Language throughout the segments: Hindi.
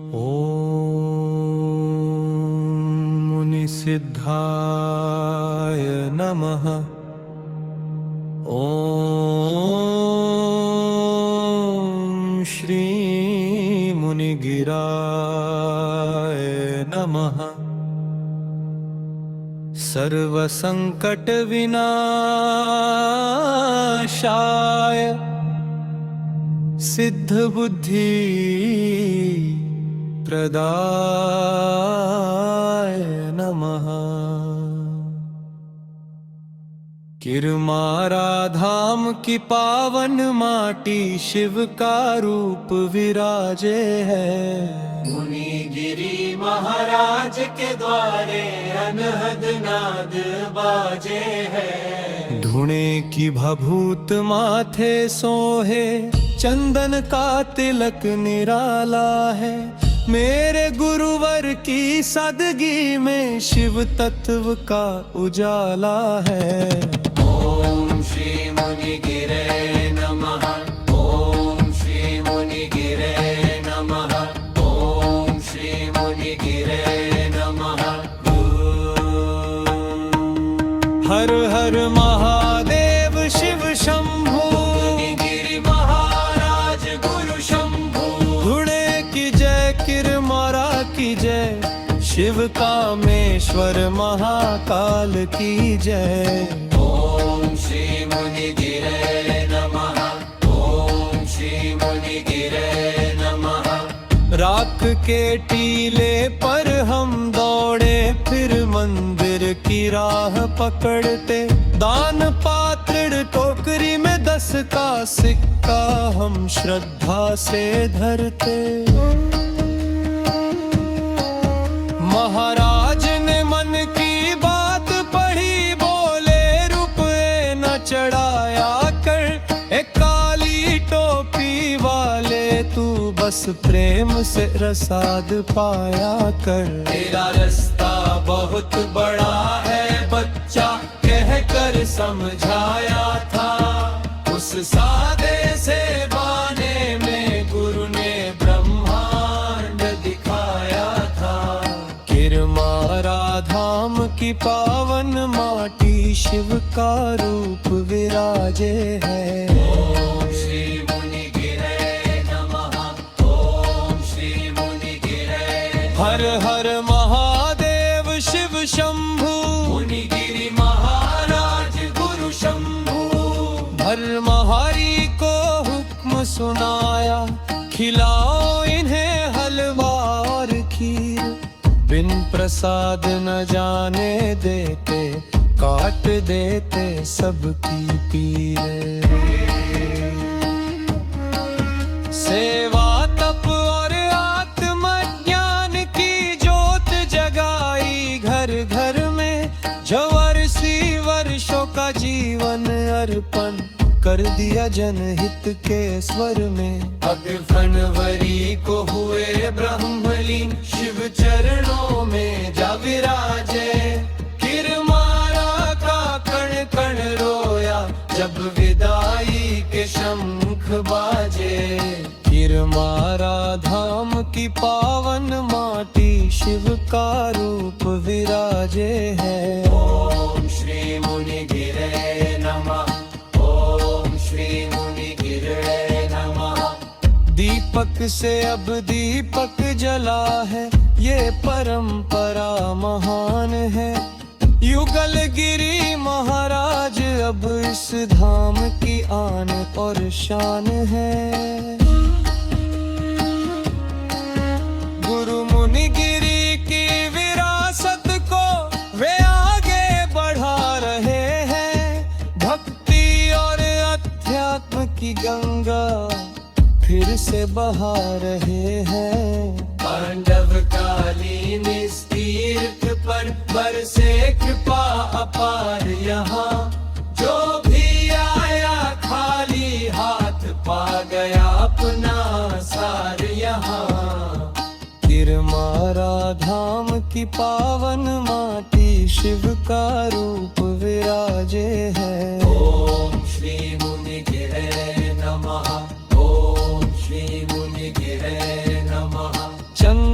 ॐ मुनिसिद्धाय नमः। ॐ श्री मुनिगिराय नमः। सर्वसंकटविनाशाय सिद्धबुद्धि प्रदाय नमः। किरमारा धाम की पावन माटी शिव का रूप विराजे है। मुनिगिरी महाराज के द्वारे अनहद नाद बाजे है। धुने की भभूत माथे सोहे, चंदन का तिलक निराला है। मेरे गुरुवर की सादगी में शिव तत्व का उजाला है। ओम श्री मुनिगिरे नमः। ओम श्री मुनिगिरे नमः। ओम श्री मुनिगिरे नमः। हर हर महादेव शिव शंभू। मुनिगिरि महाराज गुरु शंभू। धुणे की जय, किरमारा की जय, शिव कामेश्वर महाकाल की जय। ओम श्री मुनिगिरे नमः। ओम श्री मुनिगिरे नमः। राख के टीले पर हम दौड़े, फिर मंदिर की राह पकड़ते। दान पात्र टोकरी में 10 का सिक्का हम श्रद्धा से धरते। महाराज ने मन की बात पढ़ी, बोले रुपए न चढ़ाया कर। एक काली टोपी वाले तू बस प्रेम से प्रसाद पाया कर। तेरा रास्ता बहुत बड़ा है बच्चा, कह कर समझाया था। उस सादे से बाने में गुरु ने ब्रह्मांड दिखाया था। किरमारा धाम की पावन माटी शिव का रूप विराजे है। ओम श्री मुनिगिरे नमः। ओम श्री मुनिगिरे। हर हर महादेव शिव शंभू। मुनिगिरि महाराज गुरु शंभू। भरमहारी को हुक्म सुनाया, खिलाओ इन्हें हलवा और खीर। बिन प्रसाद न जाने देते, काट देते सबकी पीर। सेवा तप और आत्मज्ञान की जोत जगाई घर घर में। जवर्सी वर्षों का जीवन अर्पण कर दिया जनहित के स्वर में। अब फरवरी को हुए ब्रह्मलीन, शिव चरणों में जा विराजे। किरमारा का कण कण रोया, जब विदाई के शंख बाजे। किरमारा धाम की पावन माटी शिव का रूप विराजे है। ओम श्री मुनिगिरे नमः। ओम श्री मुनिगिरे नमः। दीपक से अब दीपक जला है, ये परंपरा महान है। युगलगिरी महाराज अब इस धाम की आन और शान है। गुरु मुनिगिरी की विरासत को वे आगे बढ़ा रहे हैं। भक्ति और अध्यात्म की गंगा फिर से बहा रहे हैं। पांडव कालीन इस तीर्थ पर बरसे कृपा अपार यहाँ। जो भी आया खाली हाथ पा गया अपना सार यहाँ। किरमारा धाम की पावन माटी शिव का रूप विराजे है। ओम श्री मुनिगिरे नमः। ओम श्री मुनिगिरे नमः। चंद्र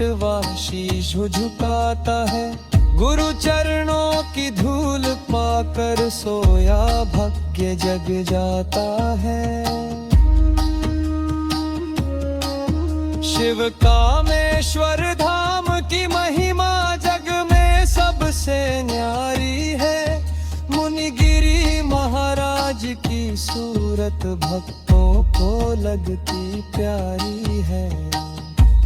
बेटवा शीश झुकाता है, गुरु चरणों की धूल पाकर सोया भाग्य जग जाता है। शिव कामेश्वर धाम की महिमा जग में सबसे न्यारी है, मुनिगिरी महाराज की सूरत भक्तों को लगती प्यारी है।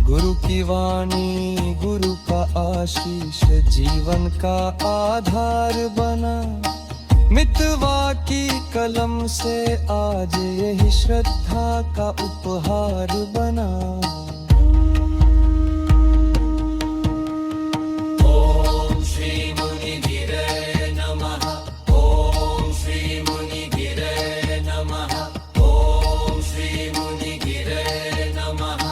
गुरु की वाणी गुरु का आशीष जीवन का आधार बना, मितवा की कलम से आज यही श्रद्धा का उपहार बना। ओम श्री मुनिगिरे नमः, ओम श्री मुनिगिरे नमः, ओम श्री मुनिगिरे नमः।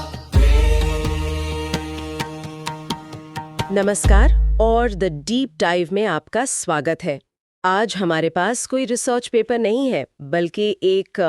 नमस्कार और द डीप डाइव में आपका स्वागत है। आज हमारे पास कोई रिसर्च पेपर नहीं है, बल्कि एक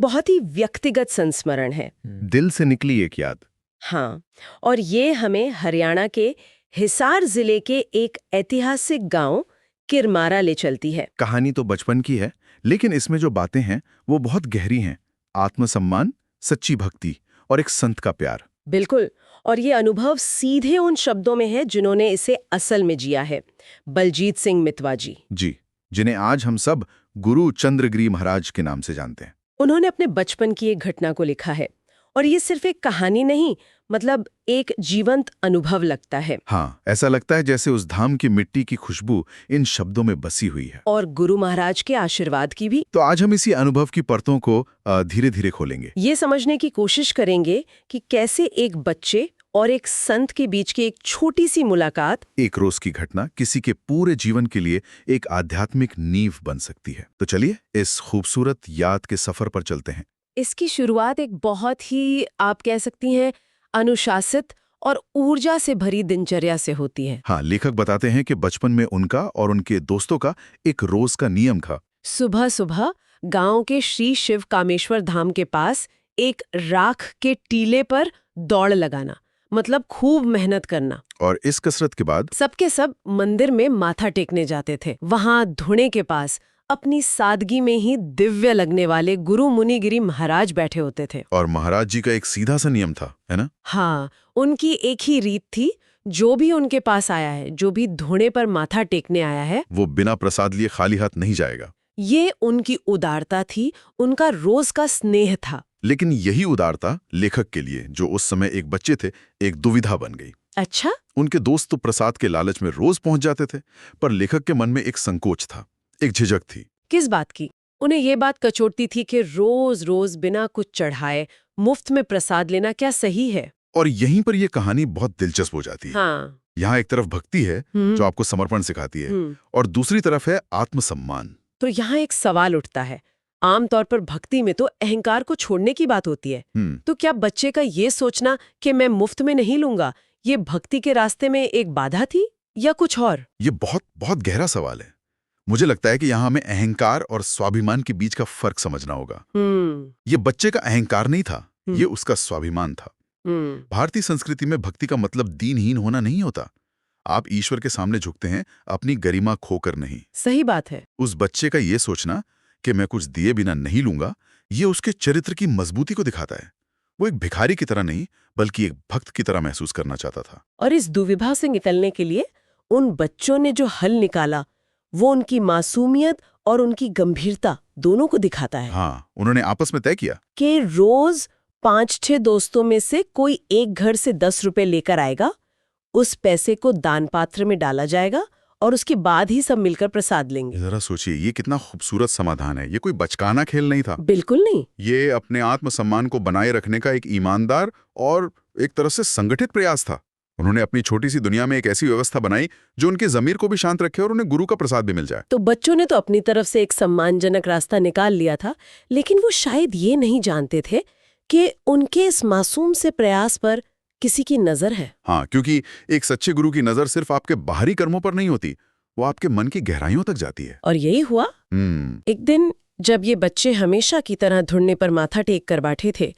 बहुत ही व्यक्तिगत संस्मरण है। दिल से निकली एक याद। हाँ, और ये हमें हरियाणा के हिसार जिले के एक ऐतिहासिक गांव किरमारा ले चलती है। कहानी तो बचपन की है, लेकिन इसमें जो बातें हैं वो बहुत गहरी हैं। आत्मसम्मान, सच्ची भक्ति और एक संत का प्यार। बिल्कुल, और ये अनुभव सीधे उन शब्दों में है जिन्होंने इसे असल में जिया है, बलजीत सिंह मितवा जी। जी, जिन्हें आज हम सब गुरु चंद्रगिरी महाराज के नाम से जानते हैं। उन्होंने अपने बचपन की एक घटना को लिखा है, और ये सिर्फ एक कहानी नहीं, मतलब एक जीवंत अनुभव लगता है। हाँ, ऐसा लगता है जैसे उस धाम की मिट्टी की खुशबू इन शब्दों में बसी हुई है, और गुरु महाराज के आशीर्वाद की भी। तो आज हम इसी अनुभव की परतों को धीरे धीरे खोलेंगे। ये समझने की कोशिश करेंगे कि कैसे एक बच्चे और एक संत के बीच की एक छोटी सी मुलाकात, एक रोज की घटना किसी के पूरे जीवन के लिए एक आध्यात्मिक नींव बन सकती है। तो चलिए इस खूबसूरत याद के सफर पर चलते हैं। इसकी शुरुआत एक बहुत ही, आप कह सकती हैं, अनुशासित और ऊर्जा से भरी दिनचर्या से होती है। हाँ, लेखक बताते हैं कि बचपन में उनका और उनके दोस्तों का एक रोज का नियम था। सुबह सुबह गांव के श्री शिव कामेश्वर धाम के पास एक राख के टीले पर दौड़ लगाना, मतलब खूब मेहनत करना। और इस कसरत के बाद सबके सब मंदिर में माथा टेकने जाते थे। वहां धुने के पास अपनी सादगी में ही दिव्य लगने वाले गुरु मुनिगिरी महाराज बैठे होते थे। और महाराज जी का एक सीधा सा नियम था, है ना? हाँ, उनकी एक ही रीत थी, जो भी उनके पास आया है, जो भी धुने पर माथा टेकने आया है, वो बिना प्रसाद लिए खाली हाथ नहीं जाएगा। ये उनकी उदारता थी, उनका रोज का स्नेह था। लेकिन यही उदारता लेखक के लिए, जो उस समय एक बच्चे थे, एक दुविधा बन गई। अच्छा? उनके दोस्त तो प्रसाद के लालच में रोज पहुंच जाते थे, पर लेखक के मन में एक संकोच था, एक झिझक थी। किस बात की? उन्हें ये बात कचोटती थी कि रोज रोज बिना कुछ चढ़ाए मुफ्त में प्रसाद लेना क्या सही है? और यहीं पर यह कहानी बहुत दिलचस्प हो जाती है। हाँ। यहाँ एक तरफ भक्ति है जो आपको समर्पण सिखाती है, और दूसरी तरफ है आत्मसम्मान। तो यहाँ एक सवाल उठता है। आमतौर पर भक्ति में तो अहंकार को छोड़ने की बात होती है, तो क्या बच्चे का ये सोचना कि मैं मुफ्त में नहीं लूंगा, ये भक्ति के रास्ते में एक बाधा थी या कुछ और? ये बहुत बहुत गहरा सवाल है। मुझे लगता है कि यहाँ हमें अहंकार और स्वाभिमान के बीच का फर्क समझना होगा। ये बच्चे का अहंकार नहीं था, ये उसका स्वाभिमान था। भारतीय संस्कृति में भक्ति का मतलब दीनहीन होना नहीं होता। आप ईश्वर के सामने झुकते हैं, अपनी गरिमा खोकर नहीं। सही बात है। उस बच्चे का ये सोचना कि मैं कुछ दिए बिना नहीं लूंगा, ये उसके चरित्र की मजबूती को दिखाता है। वो एक भिखारी की तरह नहीं, बल्कि एक भक्त की तरह महसूस करना चाहता था। और इस दुविधा से निकलने के लिए उन बच्चों ने जो हल निकाला, वो उनकी मासूमियत और उनकी गंभीरता दोनों को दिखाता है। हाँ, उन्होंने आपस में तय किया कि रोज 5-6 दोस्तों में से कोई एक घर से 10 रुपए लेकर आएगा, उस पैसे को दान पात्र में डाला जाएगा और उसके बाद ही सब मिलकर प्रसाद लेंगे। जरा सोचिए, ये कितना खूबसूरत समाधान है। ये कोई बचकाना खेल नहीं था। बिल्कुल नहीं। ये अपने आत्मसम्मान को बनाए रखने का एक ईमानदार और एक तरह से संगठित प्रयास था। उन्होंने अपनी छोटी सी दुनिया में एक ऐसी व्यवस्था बनाई जो उनके जमीर को भी शांत रखे और उन्हें गुरु का प्रसाद भी मिल जाए। तो बच्चों ने तो अपनी तरफ से एक सम्मानजनक रास्ता निकाल लिया था, लेकिन वो शायद ये नहीं जानते थे कि उनके इस मासूम से प्रयास पर किसी की नजर है। हाँ, क्योंकि एक सच्चे गुरु की नजर सिर्फ आपके बाहरी कर्मों पर नहीं होती, वो आपके मन की गहराइयों तक जाती है। और यही हुआ। एक दिन जब ये बच्चे हमेशा की तरह धुनने पर माथा टेक कर बैठे थे,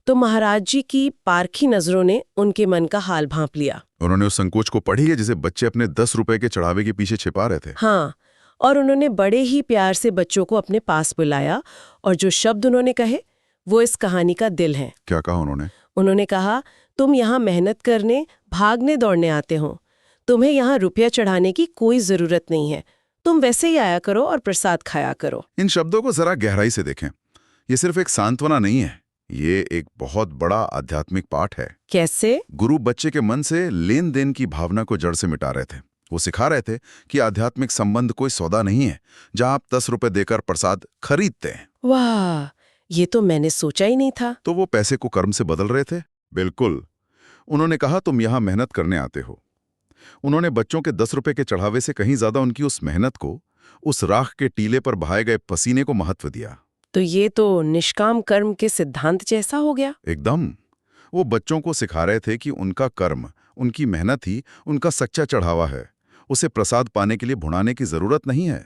तो महाराज जी की पारखी नजरों ने उनके मन का हाल भांप लिया। उन्होंने उस संकोच को पढ़ी है जिसे बच्चे अपने 10 रुपए के चढ़ावे के पीछे छिपा रहे थे। हाँ, और उन्होंने बड़े ही प्यार से बच्चों को अपने पास बुलाया और जो शब्द उन्होंने कहे वो इस कहानी का दिल है। क्या कहा उन्होंने? उन्होंने कहा, तुम यहाँ मेहनत करने, भागने दौड़ने आते हो, तुम्हें यहाँ रुपया चढ़ाने की कोई जरूरत नहीं है, तुम वैसे ही आया करो और प्रसाद खाया करो। इन शब्दों को जरा गहराई से देखें। ये सिर्फ एक सांत्वना नहीं है, ये एक बहुत बड़ा आध्यात्मिक पाठ है। कैसे? गुरु बच्चे के मन से लेन देन की भावना को जड़ से मिटा रहे थे। वो सिखा रहे थे कि आध्यात्मिक संबंध कोई सौदा नहीं है जहां आप 10 रुपए देकर प्रसाद खरीदते हैं। वाह, ये तो मैंने सोचा ही नहीं था। तो वो पैसे को कर्म से बदल रहे थे? बिल्कुल। उन्होंने कहा, तुम यहां मेहनत करने आते हो। उन्होंने बच्चों के 10 रुपए के चढ़ावे से कहीं ज्यादा उनकी उस मेहनत को, उस राख के टीले पर बहाए गए पसीने को महत्व दिया। तो ये तो निष्काम कर्म के सिद्धांत जैसा हो गया। एकदम। वो बच्चों को सिखा रहे थे कि उनका कर्म, उनकी मेहनत ही उनका सच्चा चढ़ावा है। उसे प्रसाद पाने के लिए भुनाने की जरूरत नहीं है।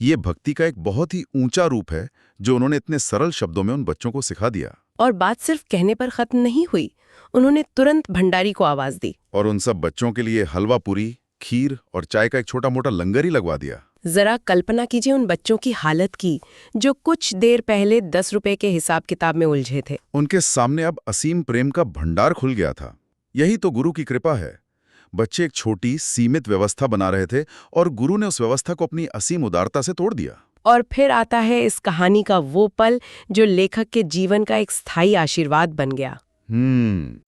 ये भक्ति का एक बहुत ही ऊंचा रूप है जो उन्होंने इतने सरल शब्दों में उन बच्चों को सिखा दिया। और बात सिर्फ कहने पर खत्म नहीं हुई, उन्होंने तुरंत भंडारी को आवाज दी और उन सब बच्चों के लिए हलवा पूरी, खीर और चाय का एक छोटा मोटा लंगर ही लगवा दिया। जरा कल्पना कीजिए उन बच्चों की हालत की जो कुछ देर पहले 10 रुपए के हिसाब किताब में उलझे थे। उनके सामने अब असीम प्रेम का भंडार खुल गया था। यही तो गुरु की कृपा है। बच्चे एक छोटी सीमित व्यवस्था बना रहे थे और गुरु ने उस व्यवस्था को अपनी असीम उदारता से तोड़ दिया। और फिर आता है इस कहानी का वो पल जो लेखक के जीवन का एक स्थायी आशीर्वाद बन गया।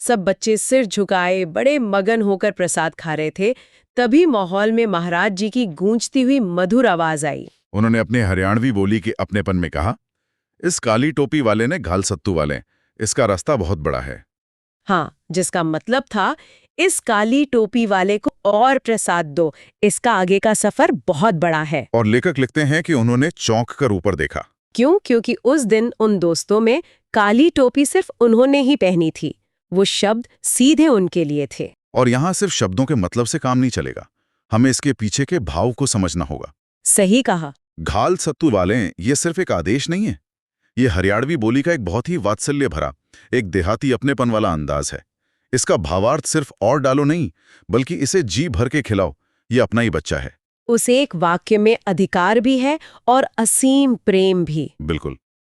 सब बच्चे सिर झुकाए बड़े मगन होकर प्रसाद खा रहे थे, तभी माहौल में महाराज जी की गूंजती हुई मधुर आवाज आई। उन्होंने अपने हरियाणवी बोली के अपनेपन में कहा, इस काली टोपी वाले ने घाल सत्तू वाले, इसका रास्ता बहुत बड़ा है। हाँ, जिसका मतलब था इस काली टोपी वाले को और प्रसाद दो, इसका आगे का सफर बहुत बड़ा है। और लेखक लिखते हैं कि उन्होंने चौंक कर ऊपर देखा। क्यों? क्योंकि उस दिन उन दोस्तों में काली टोपी सिर्फ उन्होंने ही पहनी थी। वो शब्द सीधे उनके लिए थे। और यहाँ सिर्फ शब्दों के मतलब से काम नहीं चलेगा, हमें इसके पीछे के भाव को समझना होगा। सही कहा। घाल सत्तू वाले ये सिर्फ एक आदेश नहीं है, ये हरियाणवी बोली का एक बहुत ही वात्सल्य भरा, एक देहाती अपनेपन वाला अंदाज है। इसका भावार्थ सिर्फ और डालो नहीं, बल्कि इसे जी भर के खिलाओ, ये अपना ही बच्चा है। उस एक वाक्य में अधिकार भी है और असीम प्रेम भी। बिल्कुल।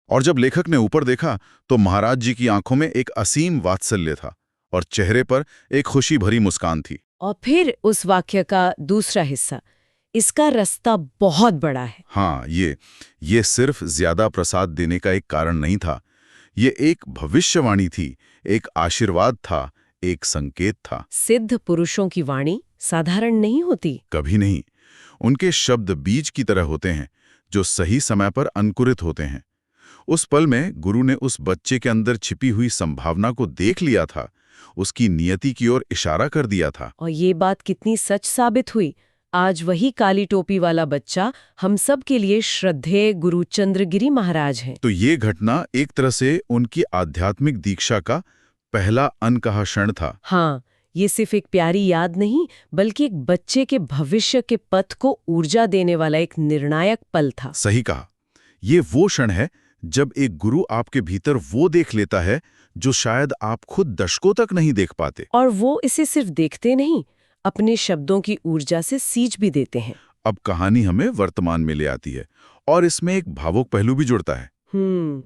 और जब लेखक ने ऊपर देखा तो महाराज जी की आंखों में एक असीम वात्सल्य था और चेहरे पर एक खुशी भरी मुस्कान थी। और फिर उस वाक्य का दूसरा हिस्सा, इसका रास्ता बहुत बड़ा है। हाँ, ये सिर्फ ज्यादा प्रसाद देने का एक कारण नहीं था, ये एक भविष्यवाणी थी, एक आशीर्वाद था, एक संकेत था। सिद्ध पुरुषों की वाणी साधारण नहीं होती। कभी नहीं। उनके शब्द बीज की तरह होते हैं जो सही समय पर अंकुरित होते हैं। उस पल में गुरु ने उस बच्चे के अंदर छिपी हुई संभावना को देख लिया था, उसकी नियति की ओर इशारा कर दिया था। और ये बात कितनी सच साबित हुई। आज वही काली टोपी वाला बच्चा हम सब के लिए श्रद्धेय गुरु चंद्रगिरी महाराज हैं। तो ये घटना एक तरह से उनकी आध्यात्मिक दीक्षा का पहला अनकहा क्षण था। हाँ, ये सिर्फ एक प्यारी याद नहीं, बल्कि एक बच्चे के भविष्य के पथ को ऊर्जा देने वाला एक निर्णायक पल था। सही कहा। ये वो क्षण है जब एक गुरु आपके भीतर वो देख लेता है जो शायद आप खुद दशकों तक नहीं देख पाते। और वो इसे सिर्फ देखते नहीं, अपने शब्दों की ऊर्जा से सींच भी देते हैं। अब कहानी हमें वर्तमान में ले आती है और इसमें एक भावुक पहलू भी जुड़ता है।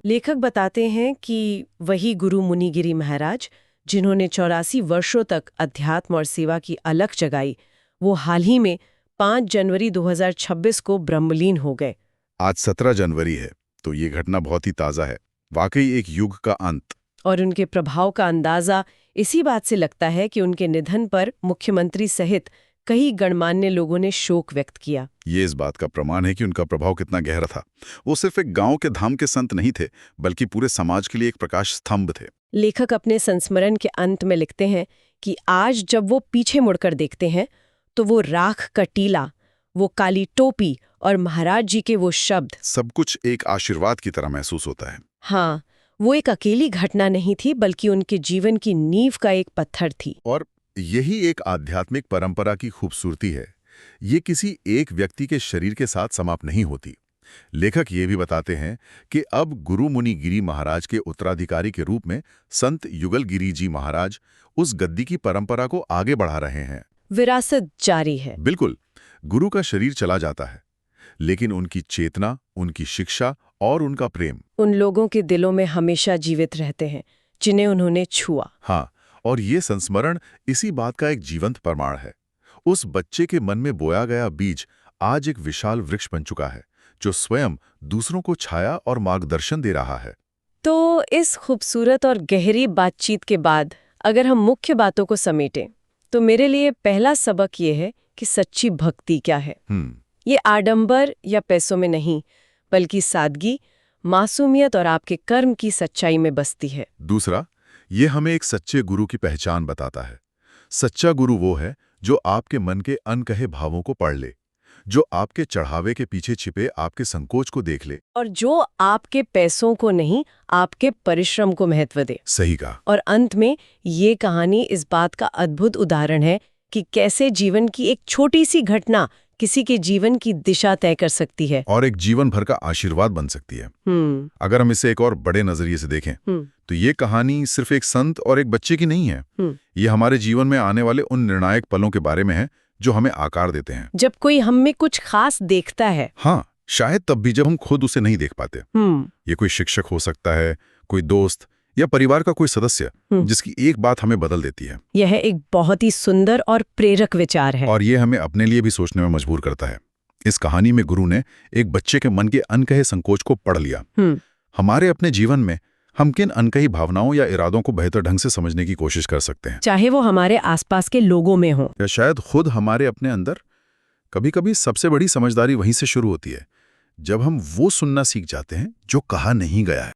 लेखक बताते हैं कि वही गुरु मुनिगिरी महाराज जिन्होंने 84 वर्षों तक अध्यात्म और सेवा की अलख जगाई, वो हाल ही में 5 जनवरी 2026 को ब्रह्मलीन हो गए। आज 17 जनवरी है, तो ये घटना बहुत ही ताज़ा है, वाकई एक युग का अंत। और उनके प्रभाव का अंदाजा इसी बात से लगता है कि उनके निधन पर मुख्यमंत्री सहित कई गणमान्य लोगों ने शोक व्यक्त किया। ये इस बात का प्रमाण है कि उनका प्रभाव कितना गहरा था। वो सिर्फ एक गांव के धाम के संत नहीं थे, बल्कि पूरे समाज के लिए एक प्रकाश स्तंभ थे। लेखक अपने संस्मरण के अंत में लिखते हैं कि आज जब वो पीछे मुड़कर देखते हैं तो वो राख का टीला, वो काली टोपी और महाराज जी के वो शब्द, सब कुछ एक आशीर्वाद की तरह महसूस होता है। हाँ, वो एक अकेली घटना नहीं थी, बल्कि उनके जीवन की नींव का एक पत्थर थी। और यही एक आध्यात्मिक परंपरा की खूबसूरती है। ये किसी एक व्यक्ति के शरीर के साथ समाप्त नहीं होती, लेखक ये भी बताते हैं कि अब गुरु मुनि गिरी महाराज के उत्तराधिकारी के रूप में संत युगल गिरी जी महाराज उस गद्दी की परंपरा को आगे बढ़ा रहे हैं। विरासत जारी है। बिल्कुल, गुरु का शरीर चला जाता है, लेकिन उनकी चेतना, उनकी शिक्षा और उनका प्रेम उन लोगों के दिलों में हमेशा जीवित रहते हैं जिन्हें उन्होंने छुआ। हाँ, और ये संस्मरण इसी बात का एक जीवंत प्रमाण है। उस बच्चे के मन में बोया गया बीज आज एक विशाल वृक्ष बन चुका है, जो स्वयं दूसरों को छाया और मार्गदर्शन दे रहा है। तो इस खूबसूरत और गहरी बातचीत के बाद अगर हम मुख्य बातों को समेटें, तो मेरे लिए पहला सबक ये है कि सच्ची भक्ति क्या है। ये आडंबर या पैसों में नहीं, बल्कि सादगी, मासूमियत और आपके कर्म की सच्चाई में बसती है। दूसरा, ये हमें एक सच्चे गुरु की पहचान बताता है। सच्चा गुरु वो है जो आपके मन के अनकहे भावों को पढ़ ले, जो आपके चढ़ावे के पीछे छिपे आपके संकोच को देख ले, और जो आपके पैसों को नहीं, आपके परिश्रम को महत्व दे। सही कहा। और अंत में ये कहानी इस बात का अद्भुत उदाहरण है कि कैसे जीवन की एक छोटी सी घटना किसी के जीवन की दिशा तय कर सकती है और एक जीवन भर का आशीर्वाद बन सकती है। अगर हम इसे एक और बड़े नजरिए से देखें, तो ये कहानी सिर्फ एक संत और एक बच्चे की नहीं है। ये हमारे जीवन में आने वाले उन निर्णायक पलों के बारे में है जो हमें आकार देते हैं। जब कोई हम में कुछ खास देखता है। हाँ, शायद तब भी जब हम खुद उसे नहीं देख पाते। ये कोई शिक्षक हो सकता है, कोई दोस्त या परिवार का कोई सदस्य, जिसकी एक बात हमें बदल देती है। यह एक बहुत ही सुंदर और प्रेरक विचार है। और ये हमें अपने लिए भी सोचने में मजबूर करता है। इस कहानी में गुरु ने एक बच्चे के मन के अनकहे संकोच को पढ़ लिया। हमारे अपने जीवन में हम किन अनकही भावनाओं या इरादों को बेहतर ढंग से समझने की कोशिश कर सकते हैं, चाहे वो हमारे आसपास के लोगों में हो या शायद खुद हमारे अपने अंदर। कभी-कभी सबसे बड़ी समझदारी वहीं से शुरू होती है, जब हम वो सुनना सीख जाते हैं जो कहा नहीं गया है।